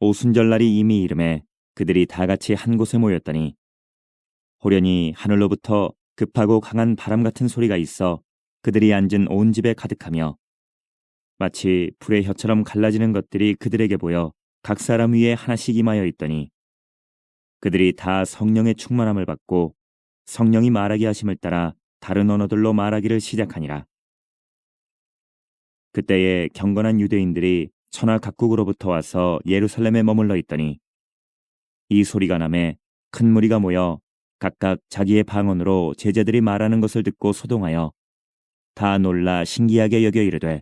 오순절날이 이미 이름에 그들이 다 같이 한 곳에 모였더니 호련히 하늘로부터 급하고 강한 바람 같은 소리가 있어 그들이 앉은 온 집에 가득하며 마치 불의 혀처럼 갈라지는 것들이 그들에게 보여 각 사람 위에 하나씩 임하여 있더니 그들이 다 성령의 충만함을 받고 성령이 말하게 하심을 따라 다른 언어들로 말하기를 시작하니라. 그때에 경건한 유대인들이 천하 각국으로부터 와서 예루살렘에 머물러 있더니 이 소리가 나매 큰 무리가 모여 각각 자기의 방언으로 제자들이 말하는 것을 듣고 소동하여 다 놀라 신기하게 여겨 이르되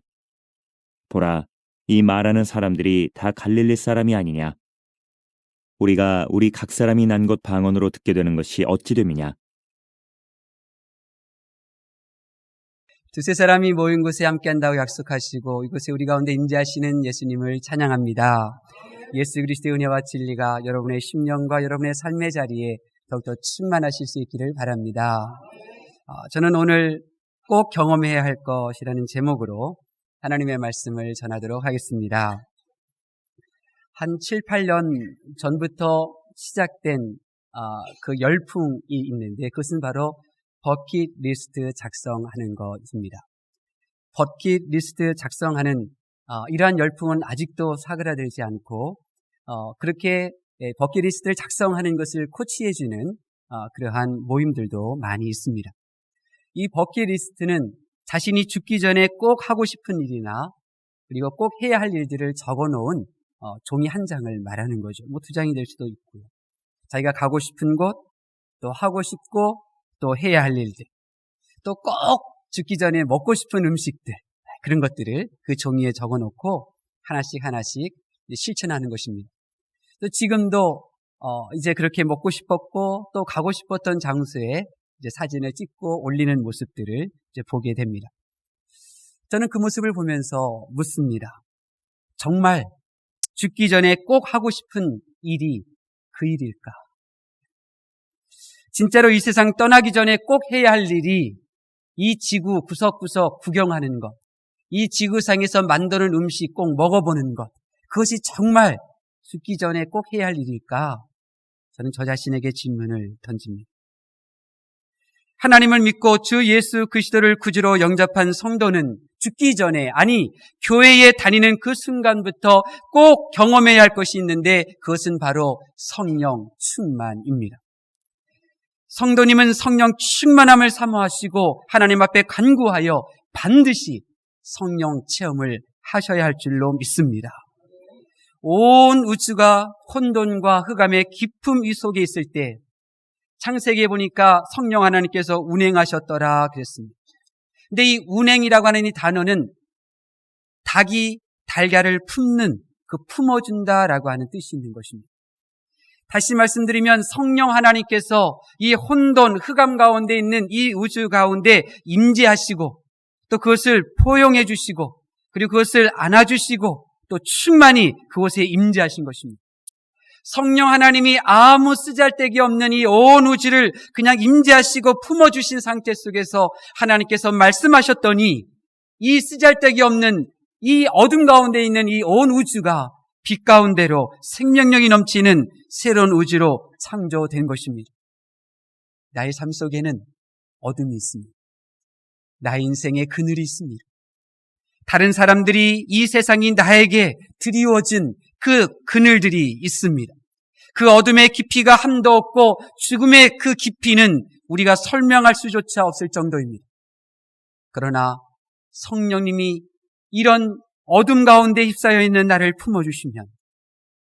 보라, 이 말하는 사람들이 다 갈릴리 사람이 아니냐? 우리가 우리 각 사람이 난 곳 방언으로 듣게 되는 것이 어찌 됨이냐? 두세 사람이 모인 곳에 함께한다고 약속하시고 이곳에 우리 가운데 임재하시는 예수님을 찬양합니다. 예수 그리스도의 은혜와 진리가 여러분의 심령과 여러분의 삶의 자리에 더욱더 충만하실 수 있기를 바랍니다. 저는 오늘 꼭 경험해야 할 것이라는 제목으로 하나님의 말씀을 전하도록 하겠습니다. 한 7, 8년 전부터 시작된 그 열풍이 있는데 그것은 바로 버킷리스트 작성하는 것입니다. 버킷리스트 작성하는 이러한 열풍은 아직도 사그라들지 않고 그렇게 버킷리스트를 작성하는 것을 코치해주는 그러한 모임들도 많이 있습니다. 이 버킷리스트는 자신이 죽기 전에 꼭 하고 싶은 일이나 그리고 꼭 해야 할 일들을 적어놓은 종이 한 장을 말하는 거죠. 뭐 2장이 될 수도 있고요. 자기가 가고 싶은 곳, 또 하고 싶고 또 해야 할 일들, 또 꼭 죽기 전에 먹고 싶은 음식들, 그런 것들을 그 종이에 적어놓고 하나씩 하나씩 실천하는 것입니다. 또 지금도 이제 그렇게 먹고 싶었고 또 가고 싶었던 장소에 이제 사진을 찍고 올리는 모습들을 이제 보게 됩니다. 저는 그 모습을 보면서 묻습니다. 정말 죽기 전에 꼭 하고 싶은 일이 그 일일까? 진짜로 이 세상 떠나기 전에 꼭 해야 할 일이 이 지구 구석구석 구경하는 것, 이 지구상에서 만드는 음식 꼭 먹어보는 것, 그것이 정말 죽기 전에 꼭 해야 할 일일까? 저는 저 자신에게 질문을 던집니다. 하나님을 믿고 주 예수 그리스도를 구주로 영접한 성도는 죽기 전에, 아니 교회에 다니는 그 순간부터 꼭 경험해야 할 것이 있는데 그것은 바로 성령 충만입니다. 성도님은 성령 충만함을 사모하시고 하나님 앞에 간구하여 반드시 성령 체험을 하셔야 할 줄로 믿습니다. 온 우주가 혼돈과 흑암의 깊음 위 속에 있을 때 창세기에 보니까 성령 하나님께서 운행하셨더라 그랬습니다. 근데 이 운행이라고 하는 이 단어는 닭이 달걀을 품는, 그 품어준다라고 하는 뜻이 있는 것입니다. 다시 말씀드리면 성령 하나님께서 이 혼돈, 흑암 가운데 있는 이 우주 가운데 임재하시고 또 그것을 포용해 주시고 그리고 그것을 안아주시고 또 충만히 그곳에 임재하신 것입니다. 성령 하나님이 아무 쓰잘데기 없는 이 온 우주를 그냥 임재하시고 품어주신 상태 속에서 하나님께서 말씀하셨더니 이 쓰잘데기 없는 이 어둠 가운데 있는 이 온 우주가 빛 가운데로 생명력이 넘치는 새로운 우주로 창조된 것입니다. 나의 삶 속에는 어둠이 있습니다. 나의 인생에 그늘이 있습니다. 다른 사람들이 이 세상이 나에게 드리워진 그 그늘들이 있습니다. 그 어둠의 깊이가 한도 없고 죽음의 그 깊이는 우리가 설명할 수조차 없을 정도입니다. 그러나 성령님이 이런 어둠 가운데 휩싸여 있는 나를 품어주시면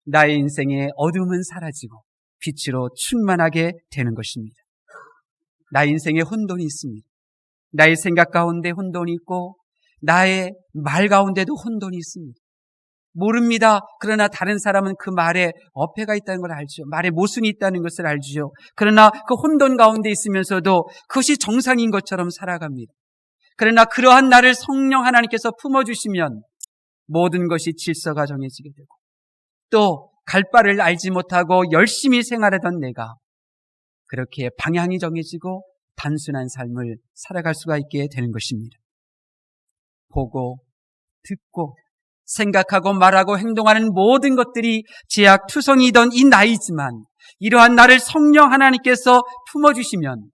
나의 인생의 어둠은 사라지고 빛으로 충만하게 되는 것입니다. 나의 인생에 혼돈이 있습니다. 나의 생각 가운데 혼돈이 있고 나의 말 가운데도 혼돈이 있습니다. 모릅니다. 그러나 다른 사람은 그 말에 어폐가 있다는 걸 알죠. 말에 모순이 있다는 것을 알죠. 그러나 그 혼돈 가운데 있으면서도 그것이 정상인 것처럼 살아갑니다. 그러나 그러한 나를 성령 하나님께서 품어주시면 모든 것이 질서가 정해지게 되고 또 갈 바를 알지 못하고 열심히 생활하던 내가 그렇게 방향이 정해지고 단순한 삶을 살아갈 수가 있게 되는 것입니다. 보고 듣고 생각하고 말하고 행동하는 모든 것들이 죄악투성이던 이 나이지만 이러한 나를 성령 하나님께서 품어주시면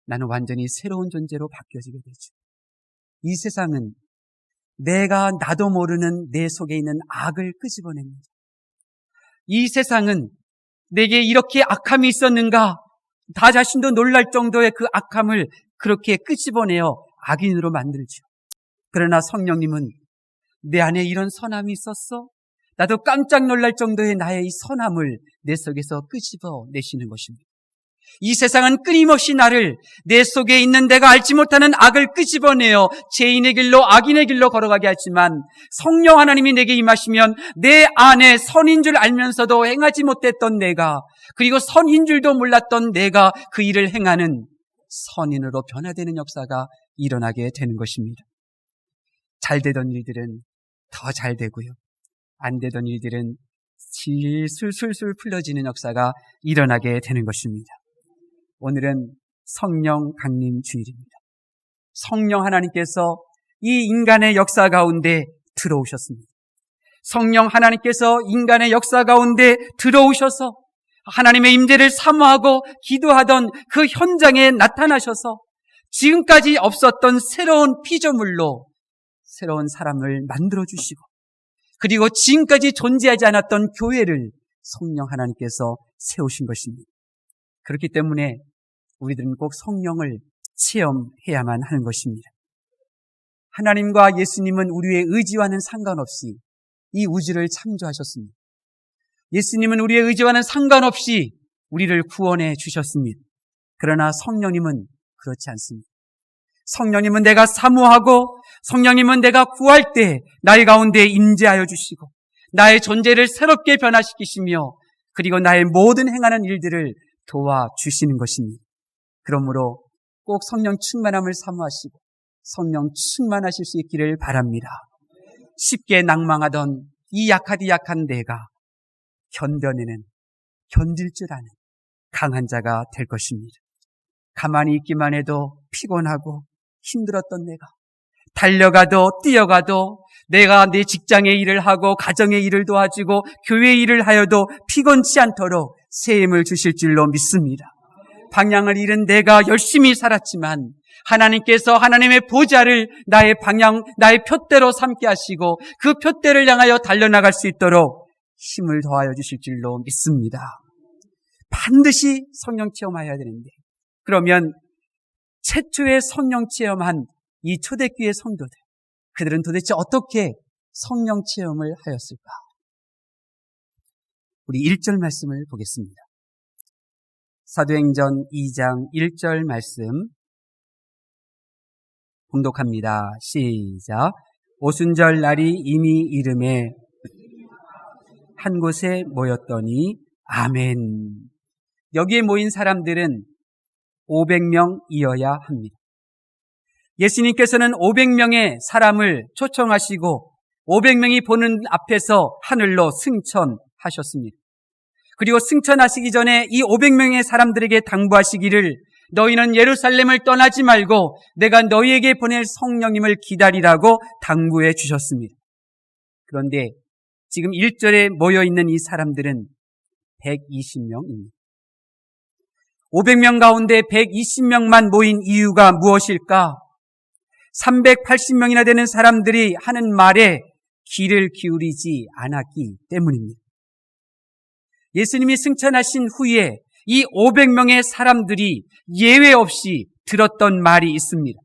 나는 완전히 새로운 존재로 바뀌어지게 되죠. 이 세상은 내가 나도 모르는 내 속에 있는 악을 끄집어냅니다. 이 세상은 내게 이렇게 악함이 있었는가? 나 자신도 놀랄 정도의 그 악함을 그렇게 끄집어내어 악인으로 만들죠. 그러나 성령님은 내 안에 이런 선함이 있었어? 나도 깜짝 놀랄 정도의 나의 이 선함을 내 속에서 끄집어내시는 것입니다. 이 세상은 끊임없이 나를 내 속에 있는 내가 알지 못하는 악을 끄집어내어 죄인의 길로 악인의 길로 걸어가게 하지만 성령 하나님이 내게 임하시면 내 안에 선인 줄 알면서도 행하지 못했던 내가, 그리고 선인 줄도 몰랐던 내가 그 일을 행하는 선인으로 변화되는 역사가 일어나게 되는 것입니다. 잘 되던 일들은 더 잘 되고요, 안 되던 일들은 술술술 풀려지는 역사가 일어나게 되는 것입니다. 오늘은 성령 강림 주일입니다. 성령 하나님께서 이 인간의 역사 가운데 들어오셨습니다. 성령 하나님께서 인간의 역사 가운데 들어오셔서 하나님의 임재를 사모하고 기도하던 그 현장에 나타나셔서 지금까지 없었던 새로운 피조물로 새로운 사람을 만들어주시고, 그리고 지금까지 존재하지 않았던 교회를 성령 하나님께서 세우신 것입니다. 그렇기 때문에 우리들은 꼭 성령을 체험해야만 하는 것입니다. 하나님과 예수님은 우리의 의지와는 상관없이 이 우주를 창조하셨습니다. 예수님은 우리의 의지와는 상관없이 우리를 구원해 주셨습니다. 그러나 성령님은 그렇지 않습니다. 성령님은 내가 사모하고, 성령님은 내가 구할 때 나의 가운데 임재하여 주시고 나의 존재를 새롭게 변화시키시며 그리고 나의 모든 행하는 일들을 도와주시는 것입니다. 그러므로 꼭 성령 충만함을 사모하시고 성령 충만하실 수 있기를 바랍니다. 쉽게 낭망하던 이 약하디 약한 내가 견뎌내는, 견딜 줄 아는 강한 자가 될 것입니다. 가만히 있기만 해도 피곤하고 힘들었던 내가, 달려가도 뛰어가도 내가 내 직장의 일을 하고 가정의 일을 도와주고 교회의 일을 하여도 피곤치 않도록 새 힘을 주실 줄로 믿습니다. 방향을 잃은 내가 열심히 살았지만 하나님께서 하나님의 보좌를 나의 방향, 나의 표대로 삼게 하시고 그 표대를 향하여 달려나갈 수 있도록 힘을 더하여 주실 줄로 믿습니다. 반드시 성령 체험해야 되는데, 그러면 최초의 성령 체험한 이 초대교회 성도들, 그들은 도대체 어떻게 성령 체험을 하였을까? 우리 1절 말씀을 보겠습니다. 사도행전 2장 1절 말씀 봉독합니다. 시작. 오순절 날이 이미 이름에 한 곳에 모였더니 아멘. 여기에 모인 사람들은 500명이어야 합니다. 예수님께서는 500명의 사람을 초청하시고 500명이 보는 앞에서 하늘로 승천하셨습니다. 그리고 승천하시기 전에 이 500명의 사람들에게 당부하시기를 너희는 예루살렘을 떠나지 말고 내가 너희에게 보낼 성령님을 기다리라고 당부해 주셨습니다. 그런데 지금 1절에 모여있는 이 사람들은 120명입니다. 500명 가운데 120명만 모인 이유가 무엇일까? 380명이나 되는 사람들이 하는 말에 귀를 기울이지 않았기 때문입니다. 예수님이 승천하신 후에 이 500명의 사람들이 예외 없이 들었던 말이 있습니다.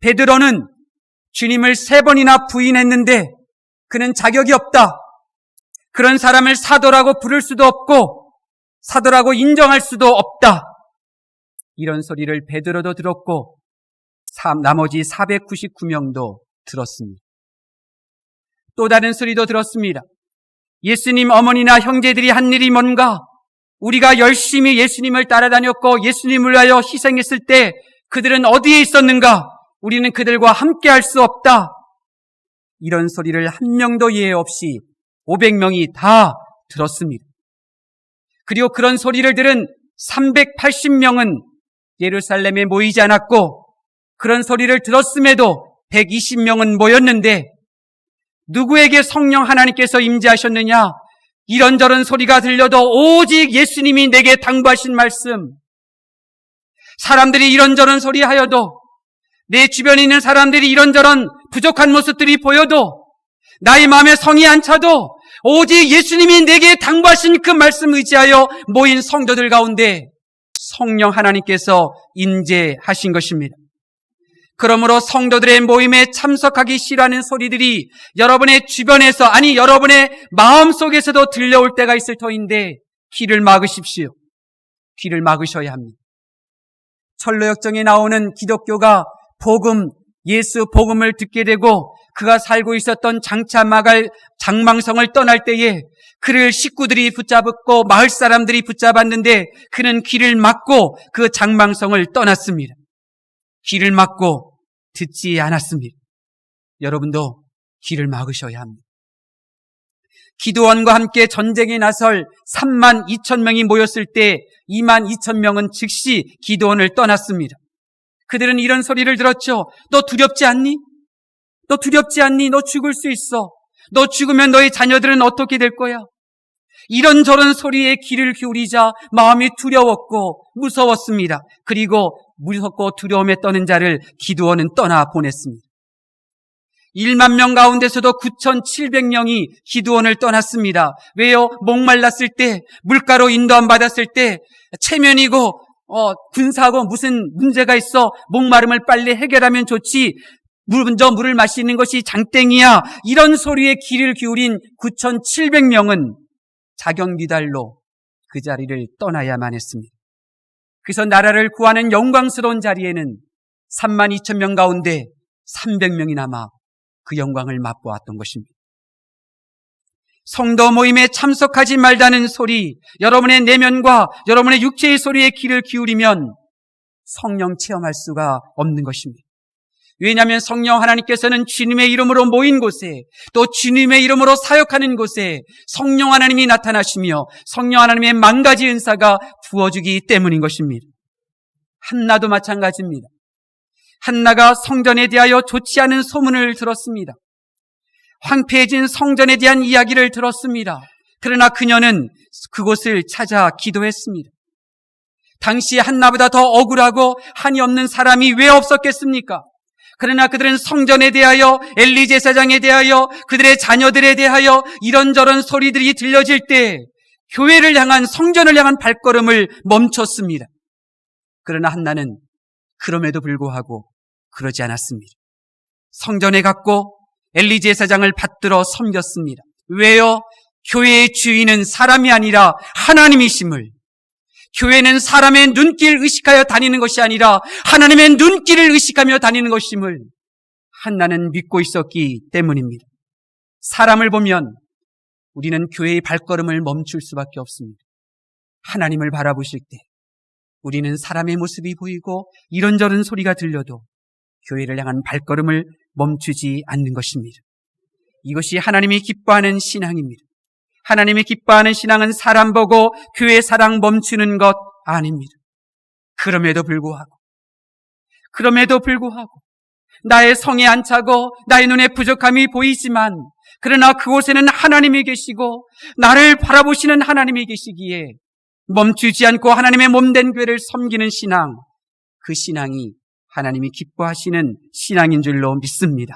베드로는 주님을 3번이나 부인했는데 그는 자격이 없다. 그런 사람을 사도라고 부를 수도 없고 사도라고 인정할 수도 없다. 이런 소리를 베드로도 들었고 나머지 499명도 들었습니다. 또 다른 소리도 들었습니다. 예수님 어머니나 형제들이 한 일이 뭔가? 우리가 열심히 예수님을 따라다녔고 예수님을 위하여 희생했을 때 그들은 어디에 있었는가? 우리는 그들과 함께 할 수 없다. 이런 소리를 한 명도 예외 없이 500명이 다 들었습니다. 그리고 그런 소리를 들은 380명은 예루살렘에 모이지 않았고 그런 소리를 들었음에도 120명은 모였는데 누구에게 성령 하나님께서 임재하셨느냐? 이런저런 소리가 들려도 오직 예수님이 내게 당부하신 말씀. 사람들이 이런저런 소리 하여도, 내 주변에 있는 사람들이 이런저런 부족한 모습들이 보여도, 나의 마음에 성이 안 차도 오직 예수님이 내게 당부하신 그 말씀 의지하여 모인 성도들 가운데 성령 하나님께서 임재하신 것입니다. 그러므로 성도들의 모임에 참석하기 싫어하는 소리들이 여러분의 주변에서, 아니 여러분의 마음속에서도 들려올 때가 있을 터인데 귀를 막으십시오. 귀를 막으셔야 합니다. 철로역정에 나오는 기독교가 예수 복음을 듣게 되고 그가 살고 있었던 장차 마갈 장망성을 떠날 때에 그를 식구들이 붙잡았고 마을 사람들이 붙잡았는데 그는 귀를 막고 그 장망성을 떠났습니다. 귀를 막고 듣지 않았습니다. 여러분도 귀를 막으셔야 합니다. 기도원과 함께 전쟁에 나설 3만 2천 명이 모였을 때 2만 2천 명은 즉시 기도원을 떠났습니다. 그들은 이런 소리를 들었죠. 너 두렵지 않니? 너 두렵지 않니? 너 죽을 수 있어. 너 죽으면 너의 자녀들은 어떻게 될 거야? 이런저런 소리에 귀를 기울이자 마음이 두려웠고 무서웠습니다. 그리고 무섭고 두려움에 떠는 자를 기도원은 떠나 보냈습니다. 1만 명 가운데서도 9,700명이 기도원을 떠났습니다. 왜요? 목말랐을 때, 물가로 인도함 받았을 때, 체면이고 군사고 무슨 문제가 있어, 목마름을 빨리 해결하면 좋지, 먼저 물을 마시는 것이 장땡이야, 이런 소리에 귀를 기울인 9,700명은 자경미달로 그 자리를 떠나야만 했습니다. 그래서 나라를 구하는 영광스러운 자리에는 3만 2천 명 가운데 300명이 남아 그 영광을 맛보았던 것입니다. 성도 모임에 참석하지 말자는 소리, 여러분의 내면과 여러분의 육체의 소리에 귀를 기울이면 성령 체험할 수가 없는 것입니다. 왜냐하면 성령 하나님께서는 주님의 이름으로 모인 곳에, 또 주님의 이름으로 사역하는 곳에 성령 하나님이 나타나시며 성령 하나님의 만 가지 은사가 부어주기 때문인 것입니다. 한나도 마찬가지입니다. 한나가 성전에 대하여 좋지 않은 소문을 들었습니다. 황폐해진 성전에 대한 이야기를 들었습니다. 그러나 그녀는 그곳을 찾아 기도했습니다. 당시 한나보다 더 억울하고 한이 없는 사람이 왜 없었겠습니까? 그러나 그들은 성전에 대하여, 엘리 제사장에 대하여, 그들의 자녀들에 대하여 이런저런 소리들이 들려질 때 교회를 향한, 성전을 향한 발걸음을 멈췄습니다. 그러나 한나는 그럼에도 불구하고 그러지 않았습니다. 성전에 갔고 엘리 제사장을 받들어 섬겼습니다. 왜요? 교회의 주인은 사람이 아니라 하나님이심을, 교회는 사람의 눈길 의식하여 다니는 것이 아니라 하나님의 눈길을 의식하며 다니는 것임을 한나는 믿고 있었기 때문입니다. 사람을 보면 우리는 교회의 발걸음을 멈출 수밖에 없습니다. 하나님을 바라보실 때 우리는 사람의 모습이 보이고 이런저런 소리가 들려도 교회를 향한 발걸음을 멈추지 않는 것입니다. 이것이 하나님이 기뻐하는 신앙입니다. 하나님이 기뻐하는 신앙은 사람 보고 교회 사랑 멈추는 것 아닙니다. 그럼에도 불구하고 나의 성에 안 차고 나의 눈에 부족함이 보이지만, 그러나 그곳에는 하나님이 계시고 나를 바라보시는 하나님이 계시기에 멈추지 않고 하나님의 몸된 교회를 섬기는 신앙, 그 신앙이 하나님이 기뻐하시는 신앙인 줄로 믿습니다.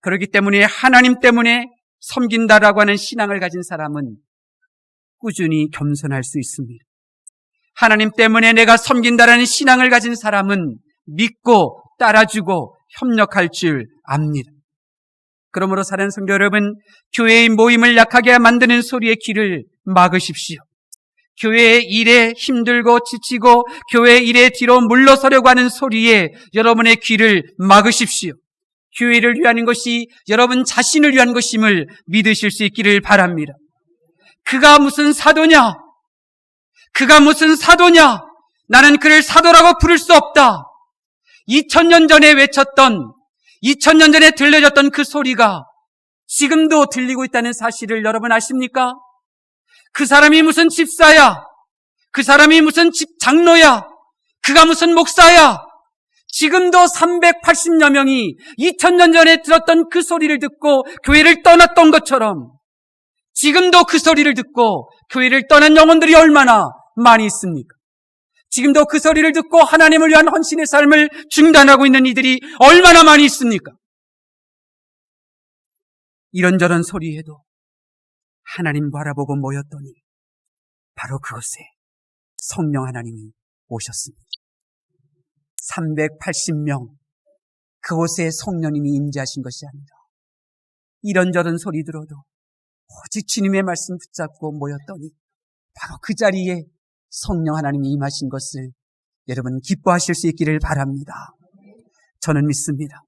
그렇기 때문에 하나님 때문에 섬긴다라고 하는 신앙을 가진 사람은 꾸준히 겸손할 수 있습니다. 하나님 때문에 내가 섬긴다라는 신앙을 가진 사람은 믿고 따라주고 협력할 줄 압니다. 그러므로 사랑하는 성도 여러분, 교회의 모임을 약하게 만드는 소리의 귀를 막으십시오. 교회의 일에 힘들고 지치고 교회 일에 뒤로 물러서려고 하는 소리에 여러분의 귀를 막으십시오. 교회를 위한 것이 여러분 자신을 위한 것임을 믿으실 수 있기를 바랍니다. 그가 무슨 사도냐? 나는 그를 사도라고 부를 수 없다. 2000년 전에 외쳤던, 2000년 전에 들려졌던 그 소리가 지금도 들리고 있다는 사실을 여러분 아십니까? 그 사람이 무슨 집사야? 그 사람이 무슨 집 장로야? 그가 무슨 목사야? 지금도 380여 명이 2000년 전에 들었던 그 소리를 듣고 교회를 떠났던 것처럼 지금도 그 소리를 듣고 교회를 떠난 영혼들이 얼마나 많이 있습니까? 지금도 그 소리를 듣고 하나님을 위한 헌신의 삶을 중단하고 있는 이들이 얼마나 많이 있습니까? 이런저런 소리에도 하나님 바라보고 모였더니 바로 그곳에 성령 하나님이 오셨습니다. 380명 그곳에 성령님이 임재하신 것이 아니라 이런저런 소리 들어도 오직 주님의 말씀 붙잡고 모였더니 바로 그 자리에 성령 하나님이 임하신 것을 여러분 기뻐하실 수 있기를 바랍니다. 저는 믿습니다.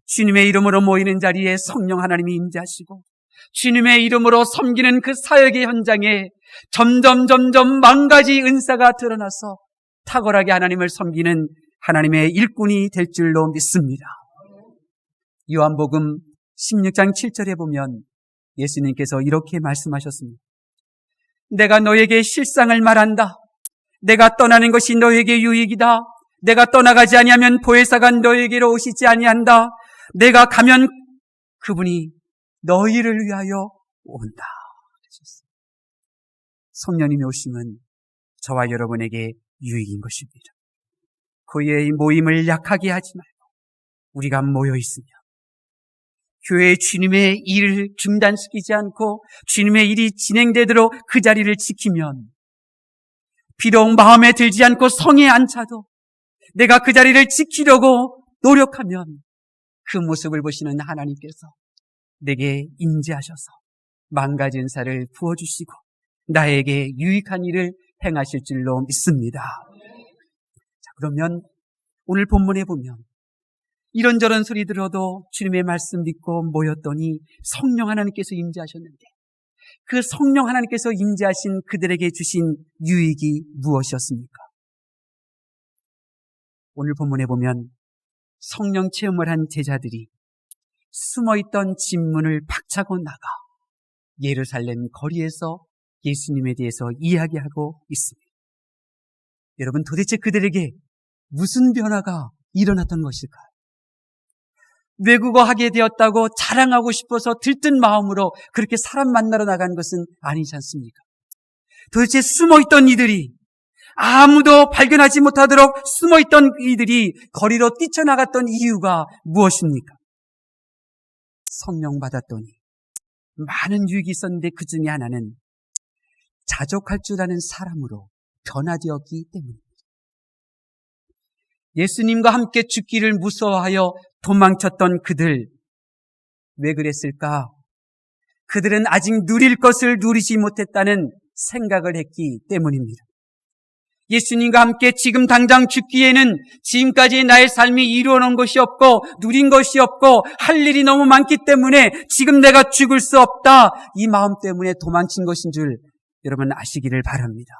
주님의 이름으로 모이는 자리에 성령 하나님이 임재하시고 주님의 이름으로 섬기는 그 사역의 현장에 점점 망가지 은사가 드러나서 탁월하게 하나님을 섬기는 하나님의 일꾼이 될 줄로 믿습니다. 요한복음 16장 7절에 보면 예수님께서 이렇게 말씀하셨습니다. 내가 너에게 실상을 말한다. 내가 떠나는 것이 너에게 유익이다. 내가 떠나가지 아니하면 보혜사가 너에게로 오시지 아니한다. 내가 가면 그분이 너희를 위하여 온다. 성령님이 오시면 저와 여러분에게 유익인 것입니다. 교회의 모임을 약하게 하지 말고 우리가 모여 있으며 교회의 주님의 일을 중단시키지 않고 주님의 일이 진행되도록 그 자리를 지키면 비록 마음에 들지 않고 성에 안 차도 내가 그 자리를 지키려고 노력하면 그 모습을 보시는 하나님께서 내게 임재하셔서 망가진 은사를 부어주시고 나에게 유익한 일을 행하실 줄로 믿습니다. 자, 그러면 오늘 본문에 보면 이런저런 소리 들어도 주님의 말씀 믿고 모였더니 성령 하나님께서 임재하셨는데 그 성령 하나님께서 임재하신 그들에게 주신 유익이 무엇이었습니까? 오늘 본문에 보면 성령 체험을 한 제자들이 숨어있던 진문을 박차고 나가 예루살렘 거리에서 예수님에 대해서 이야기하고 있습니다. 여러분, 도대체 그들에게 무슨 변화가 일어났던 것일까요? 외국어 하게 되었다고 자랑하고 싶어서 들뜬 마음으로 그렇게 사람 만나러 나간 것은 아니지 않습니까? 도대체 숨어있던 이들이 아무도 발견하지 못하도록 숨어있던 이들이 거리로 뛰쳐나갔던 이유가 무엇입니까? 성령 받았더니 많은 유익이 있었는데 그 중에 하나는 자족할 줄 아는 사람으로 변화되었기 때문입니다. 예수님과 함께 죽기를 무서워하여 도망쳤던 그들, 왜 그랬을까? 그들은 아직 누릴 것을 누리지 못했다는 생각을 했기 때문입니다. 예수님과 함께 지금 당장 죽기에는 지금까지 나의 삶이 이루어놓은 것이 없고 누린 것이 없고 할 일이 너무 많기 때문에 지금 내가 죽을 수 없다. 이 마음 때문에 도망친 것인 줄 여러분 아시기를 바랍니다.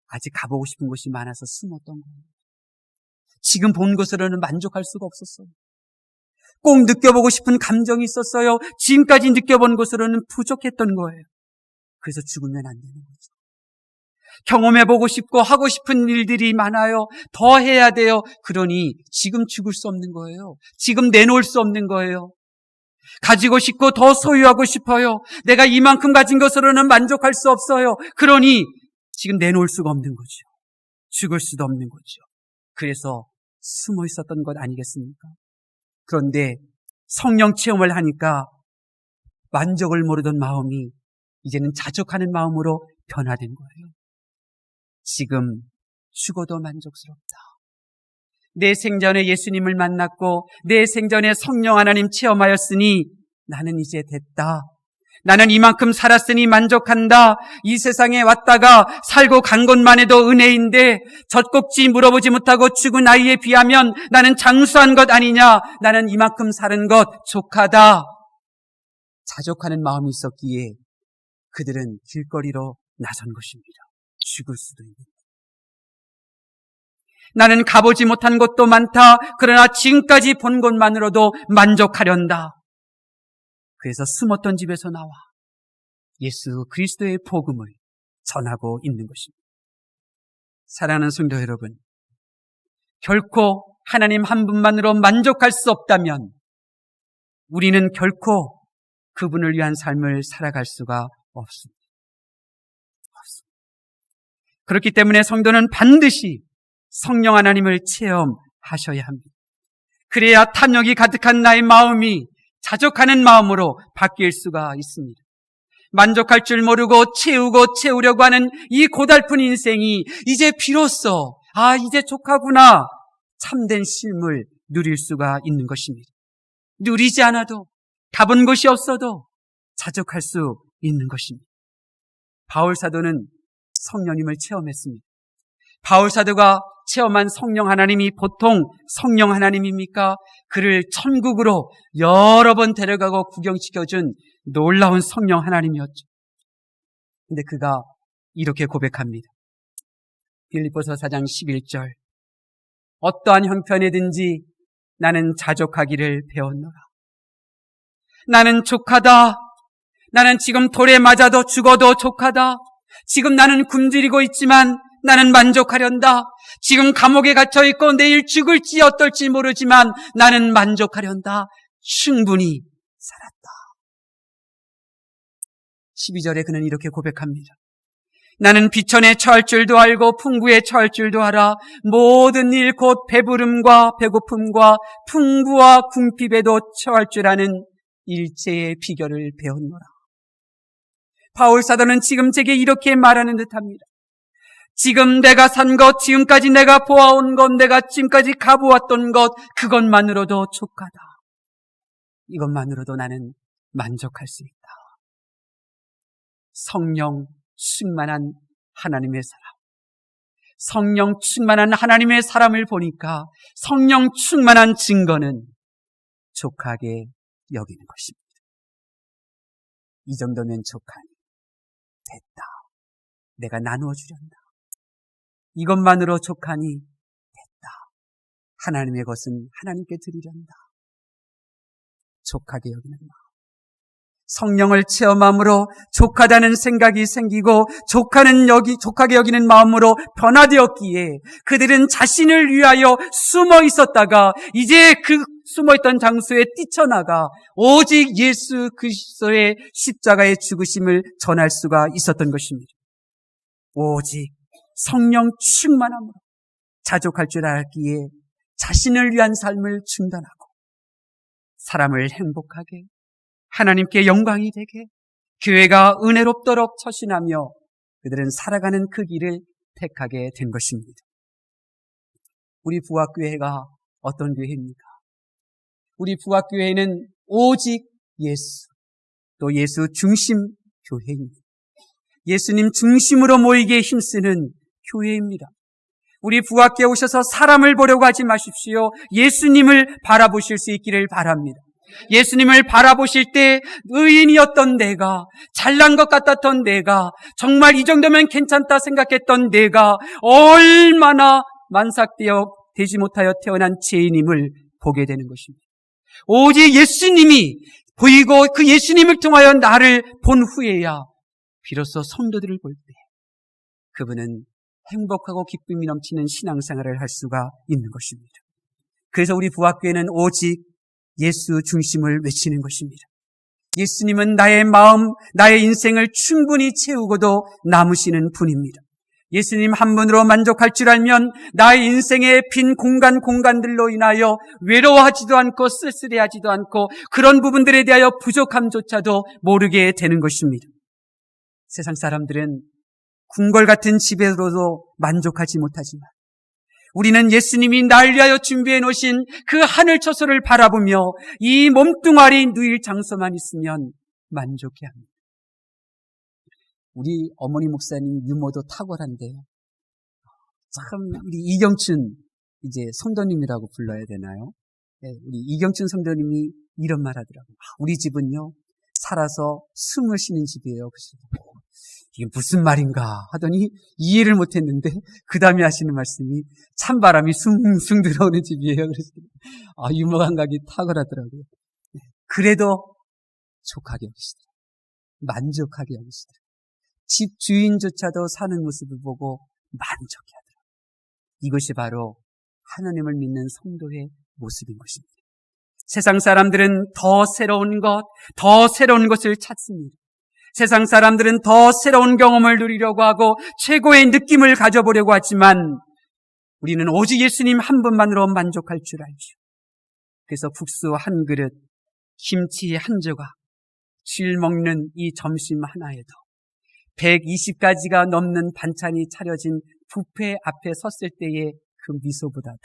아직 가보고 싶은 곳이 많아서 숨었던 거예요. 지금 본 것으로는 만족할 수가 없었어요. 꼭 느껴보고 싶은 감정이 있었어요. 지금까지 느껴본 것으로는 부족했던 거예요. 그래서 죽으면 안 되는 거죠. 경험해보고 싶고 하고 싶은 일들이 많아요. 더 해야 돼요. 그러니 지금 죽을 수 없는 거예요. 지금 내놓을 수 없는 거예요. 가지고 싶고 더 소유하고 싶어요. 내가 이만큼 가진 것으로는 만족할 수 없어요. 그러니 지금 내놓을 수가 없는 거죠. 죽을 수도 없는 거죠. 그래서 숨어 있었던 것 아니겠습니까? 그런데 성령 체험을 하니까 만족을 모르던 마음이 이제는 자족하는 마음으로 변화된 거예요. 지금 죽어도 만족스럽다. 내 생전에 예수님을 만났고 내 생전에 성령 하나님 체험하였으니 나는 이제 됐다. 나는 이만큼 살았으니 만족한다. 이 세상에 왔다가 살고 간 것만 해도 은혜인데 젖꼭지 물어보지 못하고 죽은 아이에 비하면 나는 장수한 것 아니냐. 나는 이만큼 사는 것 족하다. 자족하는 마음이 있었기에 그들은 길거리로 나선 것입니다. 죽을 수도 있는. 나는 가보지 못한 곳도 많다. 그러나 지금까지 본 것만으로도 만족하련다. 그래서 숨었던 집에서 나와 예수 그리스도의 복음을 전하고 있는 것입니다. 사랑하는 성도 여러분, 결코 하나님 한 분만으로 만족할 수 없다면 우리는 결코 그분을 위한 삶을 살아갈 수가 없습니다. 그렇기 때문에 성도는 반드시 성령 하나님을 체험하셔야 합니다. 그래야 탐욕이 가득한 나의 마음이 자족하는 마음으로 바뀔 수가 있습니다. 만족할 줄 모르고 채우려고 하는 이 고달픈 인생이 이제 비로소 이제 족하구나 참된 쉼을 누릴 수가 있는 것입니다. 누리지 않아도 가본 곳이 없어도 자족할 수 있는 것입니다. 바울 사도는 성령님을 체험했습니다. 바울 사도가 체험한 성령 하나님이 보통 성령 하나님입니까? 그를 천국으로 여러 번 데려가고 구경시켜준 놀라운 성령 하나님이었죠. 근데 그가 이렇게 고백합니다. 빌립보서 4장 11절. 어떠한 형편이든지 나는 자족하기를 배웠노라. 나는 족하다. 나는 지금 돌에 맞아도 죽어도 족하다. 지금 나는 굶주리고 있지만 나는 만족하련다. 지금 감옥에 갇혀있고 내일 죽을지 어떨지 모르지만 나는 만족하련다. 충분히 살았다. 12절에 그는 이렇게 고백합니다. 나는 비천에 처할 줄도 알고 풍부에 처할 줄도 알아. 모든 일 곧 배부름과 배고픔과 풍부와 궁핍에도 처할 줄 아는 일체의 비결을 배웠노라. 바울 사도는 지금 제게 이렇게 말하는 듯합니다. 지금 내가 산 것, 지금까지 내가 보아온 것, 내가 지금까지 가보았던 것, 그것만으로도 족하다. 이것만으로도 나는 만족할 수 있다. 성령 충만한 하나님의 사람. 성령 충만한 하나님의 사람을 보니까 성령 충만한 증거는 족하게 여기는 것입니다. 이 정도면 족하니 됐다. 내가 나누어 주련다. 이것만으로 족하니 됐다. 하나님의 것은 하나님께 드리련다. 족하게 여기는 마음. 성령을 체험함으로 족하다는 생각이 생기고 족하게 여기는 마음으로 변화되었기에 그들은 자신을 위하여 숨어 있었다가 이제 그 숨어있던 장소에 뛰쳐나가 오직 예수 그리스도의 십자가의 죽으심을 전할 수가 있었던 것입니다. 오직 성령 충만함으로 자족할 줄 알기에 자신을 위한 삶을 중단하고 사람을 행복하게 하나님께 영광이 되게 교회가 은혜롭도록 처신하며 그들은 살아가는 그 길을 택하게 된 것입니다. 우리 부학교회가 어떤 교회입니까? 우리 부학교회는 오직 예수, 또 예수 중심 교회입니다. 예수님 중심으로 모이게 힘쓰는 교회입니다. 우리 부학교에 오셔서 사람을 보려고 하지 마십시오. 예수님을 바라보실 수 있기를 바랍니다. 예수님을 바라보실 때 의인이었던 내가, 잘난 것 같았던 내가, 정말 이 정도면 괜찮다 생각했던 내가 얼마나 만삭되어 되지 못하여 태어난 죄인임을 보게 되는 것입니다. 오직 예수님이 보이고 그 예수님을 통하여 나를 본 후에야 비로소 성도들을 볼 때 그분은 행복하고 기쁨이 넘치는 신앙생활을 할 수가 있는 것입니다. 그래서 우리 부학교에는 오직 예수 중심을 외치는 것입니다. 예수님은 나의 마음, 나의 인생을 충분히 채우고도 남으시는 분입니다. 예수님 한 분으로 만족할 줄 알면 나의 인생의 빈 공간들로 인하여 외로워하지도 않고 쓸쓸해하지도 않고 그런 부분들에 대하여 부족함조차도 모르게 되는 것입니다. 세상 사람들은 궁궐 같은 집에서도 만족하지 못하지만 우리는 예수님이 날 위하여 준비해 놓으신 그 하늘 처소를 바라보며 이 몸뚱아리 누일 장소만 있으면 만족해합니다. 우리 어머니 목사님 유머도 탁월한데요. 참 우리 이경춘 이제 성도님이라고 불러야 되나요? 네, 우리 이경춘 성도님이 이런 말 하더라고요. 우리 집은요 살아서 숨을 쉬는 집이에요. 그래서 이게 무슨 말인가 하더니 이해를 못했는데 그 다음에 하시는 말씀이 찬바람이 숭숭 들어오는 집이에요. 그래서 유머 감각이 탁월하더라고요. 네, 그래도 족하게 여기시더라고요. 만족하게 여기시더라고요. 집 주인조차도 사는 모습을 보고 만족해하더라고요. 이것이 바로 하나님을 믿는 성도의 모습인 것입니다. 세상 사람들은 더 새로운 것을 찾습니다. 세상 사람들은 더 새로운 경험을 누리려고 하고 최고의 느낌을 가져보려고 하지만 우리는 오직 예수님 한 분만으로 만족할 줄 알죠. 그래서 국수 한 그릇, 김치 한 조각, 질 먹는 이 점심 하나에도 120가지가 넘는 반찬이 차려진 뷔페 앞에 섰을 때의 그 미소보다도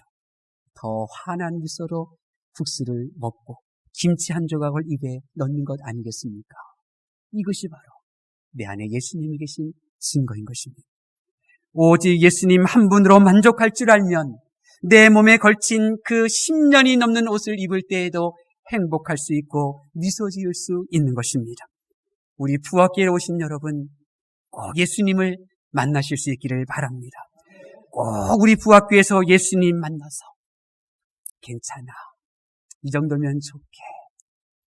더 환한 미소로 국수를 먹고 김치 한 조각을 입에 넣는 것 아니겠습니까? 이것이 바로 내 안에 예수님이 계신 증거인 것입니다. 오직 예수님 한 분으로 만족할 줄 알면 내 몸에 걸친 그 10년이 넘는 옷을 입을 때에도 행복할 수 있고 미소 지을 수 있는 것입니다. 우리 부학교에 오신 여러분, 꼭 예수님을 만나실 수 있기를 바랍니다. 꼭 우리 부학교에서 예수님 만나서 괜찮아, 이 정도면 좋게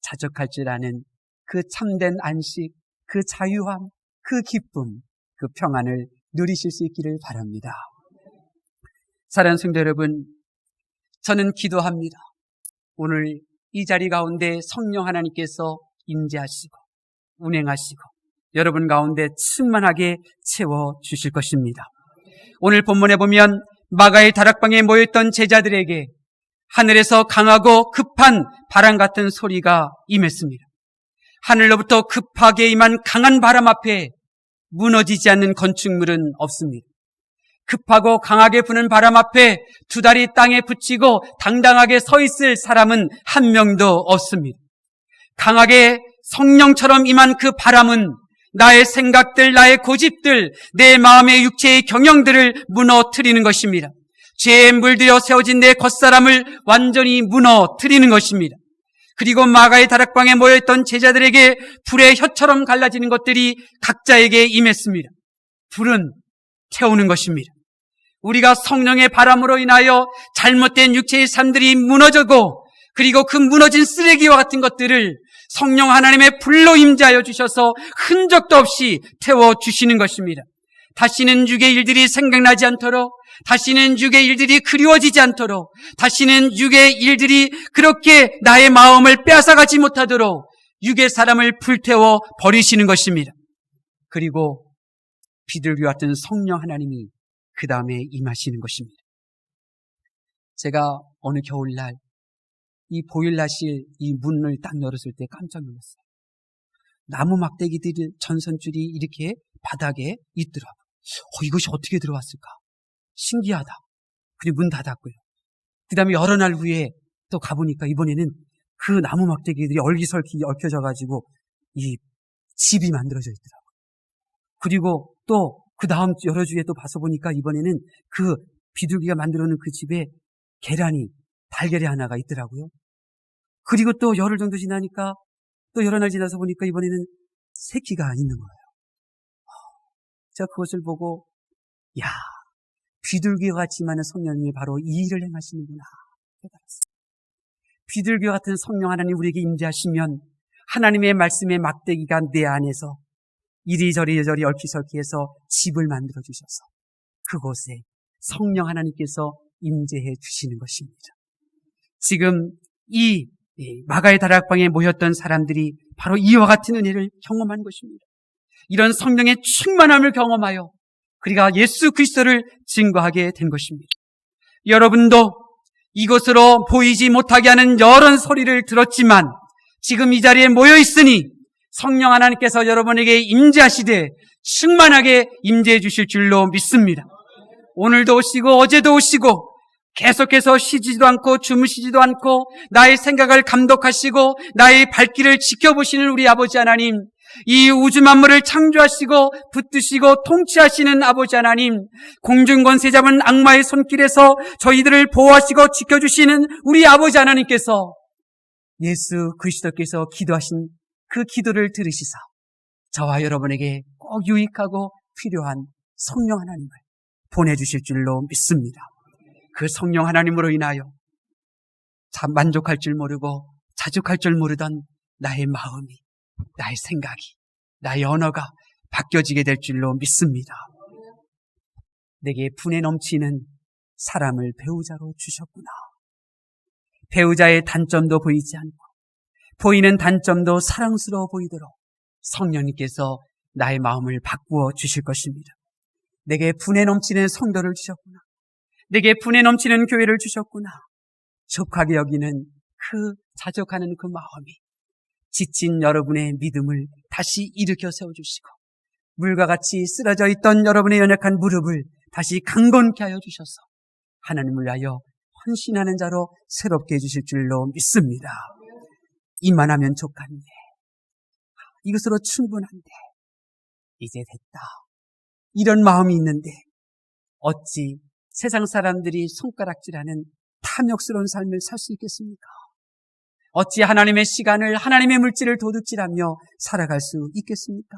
자족할 줄 아는 그 참된 안식, 그 자유함, 그 기쁨, 그 평안을 누리실 수 있기를 바랍니다. 사랑하는 성도 여러분, 저는 기도합니다. 오늘 이 자리 가운데 성령 하나님께서 임재하시고 운행하시고 여러분 가운데 충만하게 채워주실 것입니다. 오늘 본문에 보면 마가의 다락방에 모였던 제자들에게 하늘에서 강하고 급한 바람 같은 소리가 임했습니다. 하늘로부터 급하게 임한 강한 바람 앞에 무너지지 않는 건축물은 없습니다. 급하고 강하게 부는 바람 앞에 두 다리 땅에 붙이고 당당하게 서 있을 사람은 한 명도 없습니다. 강하게 성령처럼 임한 그 바람은 나의 생각들, 나의 고집들, 내 마음의 육체의 경영들을 무너뜨리는 것입니다. 죄에 물들여 세워진 내 겉사람을 완전히 무너뜨리는 것입니다. 그리고 마가의 다락방에 모여있던 제자들에게 불의 혀처럼 갈라지는 것들이 각자에게 임했습니다. 불은 태우는 것입니다. 우리가 성령의 바람으로 인하여 잘못된 육체의 삶들이 무너지고 그리고 그 무너진 쓰레기와 같은 것들을 성령 하나님의 불로 임재하여 주셔서 흔적도 없이 태워주시는 것입니다. 다시는 육의 일들이 생각나지 않도록, 다시는 육의 일들이 그리워지지 않도록, 다시는 육의 일들이 그렇게 나의 마음을 빼앗아가지 못하도록 육의 사람을 불태워 버리시는 것입니다. 그리고 비둘기와 같은 성령 하나님이 그 다음에 임하시는 것입니다. 제가 어느 겨울날 이 보일러실 이 문을 딱 열었을 때 깜짝 놀랐어요. 나무 막대기들이 전선줄이 이렇게 바닥에 있더라고요. 이것이 어떻게 들어왔을까? 신기하다. 그리고 문 닫았고요. 그 다음에 여러 날 후에 또 가보니까 이번에는 그 나무 막대기들이 얼기설기 얽혀져가지고 이 집이 만들어져 있더라고요. 그리고 또 그 다음 여러 주에 또 봐서 보니까 이번에는 그 비둘기가 만들어 놓은 그 집에 계란이, 달걀이 하나가 있더라고요. 그리고 또 열흘 정도 지나니까 또 여러 날 지나서 보니까 이번에는 새끼가 있는 거예요. 제가 그것을 보고 야, 비둘기와 같지만은 성령님이 바로 이 일을 행하시는구나 깨달았어요. 비둘기와 같은 성령 하나님 우리에게 임재하시면 하나님의 말씀의 막대기가 내 안에서 이리저리 얽히설키해서 집을 만들어 주셔서 그곳에 성령 하나님께서 임재해 주시는 것입니다. 지금 이 마가의 다락방에 모였던 사람들이 바로 이와 같은 은혜를 경험한 것입니다. 이런 성령의 충만함을 경험하여 그리가 예수 그리스도를 증거하게 된 것입니다. 여러분도 이곳으로 보이지 못하게 하는 여러 소리를 들었지만 지금 이 자리에 모여 있으니 성령 하나님께서 여러분에게 임재하시되 충만하게 임재해 주실 줄로 믿습니다. 오늘도 오시고 어제도 오시고 계속해서 쉬지도 않고 주무시지도 않고 나의 생각을 감독하시고 나의 발길을 지켜보시는 우리 아버지 하나님, 이 우주 만물을 창조하시고 붙드시고 통치하시는 아버지 하나님, 공중권세 잡은 악마의 손길에서 저희들을 보호하시고 지켜주시는 우리 아버지 하나님께서 예수 그리스도께서 기도하신 그 기도를 들으시사 저와 여러분에게 꼭 유익하고 필요한 성령 하나님을 보내주실 줄로 믿습니다. 그 성령 하나님으로 인하여 참 만족할 줄 모르고 자족할 줄 모르던 나의 마음이, 나의 생각이, 나의 언어가 바뀌어지게 될 줄로 믿습니다. 내게 분에 넘치는 사람을 배우자로 주셨구나. 배우자의 단점도 보이지 않고 보이는 단점도 사랑스러워 보이도록 성령님께서 나의 마음을 바꾸어 주실 것입니다. 내게 분에 넘치는 성도를 주셨구나. 내게 분에 넘치는 교회를 주셨구나. 족하게 여기는 그 자족하는 그 마음이 지친 여러분의 믿음을 다시 일으켜 세워주시고 물과 같이 쓰러져 있던 여러분의 연약한 무릎을 다시 강건케 하여 주셔서 하나님을 위하여 헌신하는 자로 새롭게 해주실 줄로 믿습니다. 이만하면 족한데, 이것으로 충분한데, 이제 됐다. 이런 마음이 있는데 어찌 세상 사람들이 손가락질하는 탐욕스러운 삶을 살 수 있겠습니까? 어찌 하나님의 시간을, 하나님의 물질을 도둑질하며 살아갈 수 있겠습니까?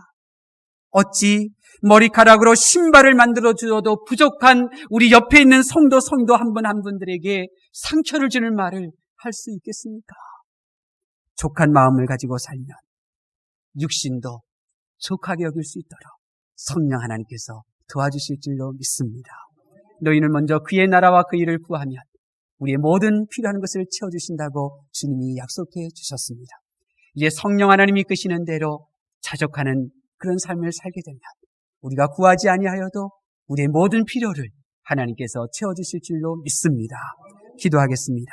어찌 머리카락으로 신발을 만들어 주어도 부족한 우리 옆에 있는 성도 한 분 한 분들에게 상처를 주는 말을 할 수 있겠습니까? 족한 마음을 가지고 살면 육신도 족하게 여길 수 있도록 성령 하나님께서 도와주실 줄로 믿습니다. 너희는 먼저 그의 나라와 그 일을 구하면 우리의 모든 필요한 것을 채워주신다고 주님이 약속해 주셨습니다. 이제 성령 하나님이 이끄시는 대로 자족하는 그런 삶을 살게 되면 우리가 구하지 아니하여도 우리의 모든 필요를 하나님께서 채워주실 줄로 믿습니다. 기도하겠습니다.